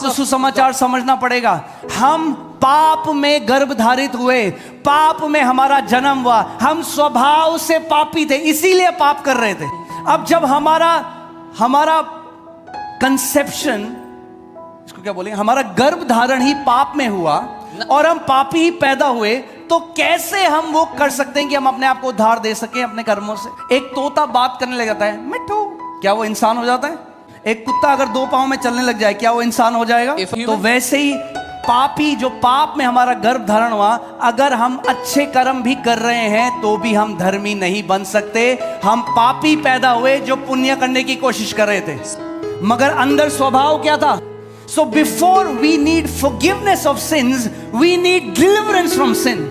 तो सुसमाचार समझना पड़ेगा। हम पाप में गर्भ धारित हुए, पाप में हमारा जन्म हुआ, हम स्वभाव से पापी थे, इसीलिए पाप कर रहे थे। अब जब हमारा कंसेप्शन, इसको क्या बोलेंगे, हमारा गर्भ धारण ही पाप में हुआ और हम पापी ही पैदा हुए, तो कैसे हम वो कर सकते हैं कि हम अपने आप को उद्धार दे सकें अपने कर्मों से। एक तोता बात करने लग जाता है, मिट्टू, क्या वो इंसान हो जाता है? एक कुत्ता अगर 2 पांव में चलने लग जाए, क्या वो इंसान हो जाएगा? तो वैसे ही पापी, जो पाप में हमारा गर्भ धारण हुआ, अगर हम अच्छे कर्म भी कर रहे हैं तो भी हम धर्मी नहीं बन सकते। हम पापी पैदा हुए जो पुण्य करने की कोशिश कर रहे थे, मगर अंदर स्वभाव क्या था? So before we need forgiveness of sins, we need deliverance from sin.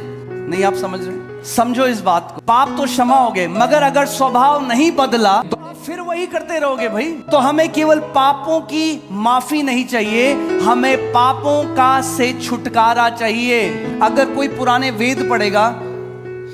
नहीं, आप समझ रहे? समझो इस बात को। पाप तो क्षमा हो गए, मगर अगर स्वभाव नहीं बदला तो फिर वही करते रहोगे भाई। तो हमें केवल पापों की माफी नहीं चाहिए, हमें पापों का से छुटकारा चाहिए। अगर कोई पुराने वेद पढ़ेगा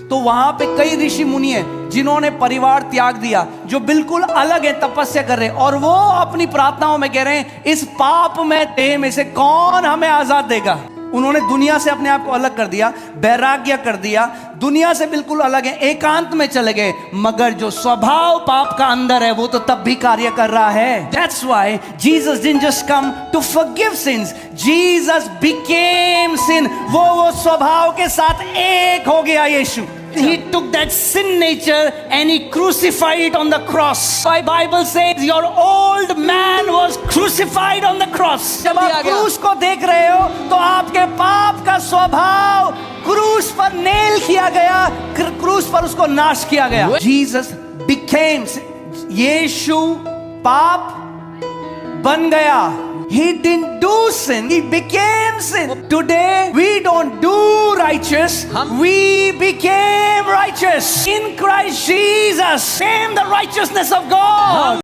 तो वहां पे कई ऋषि मुनि हैं जिन्होंने परिवार त्याग दिया, जो बिल्कुल अलग है, तपस्या कर रहे हैं, और वो अपनी प्रार्थनाओं में कह रहे हैं, इस पाप में देह में से कौन हमें आजाद देगा। उन्होंने दुनिया से अपने आप को अलग कर दिया, वैराग्य कर दिया, दुनिया से बिल्कुल अलग है, एकांत में चले गए, मगर जो स्वभाव पाप का अंदर है वो तो तब भी कार्य कर रहा है। That's why Jesus didn't just come to forgive sins, Jesus became sin। वो स्वभाव के साथ एक हो गया यीशु। He took that sin nature and he crucified it on the cross. The Bible says your old man was crucified on the cross. जब आप क्रूस को देख रहे हो तो आपके पाप का स्वभाव क्रूस पर नेल किया गया, क्रूस पर उसको नाश किया गया। Jesus became, यीशु पाप बन गया। He didn't do sin, he became sin. Today we don't do righteous, we became righteous. In Christ Jesus came the righteousness of God.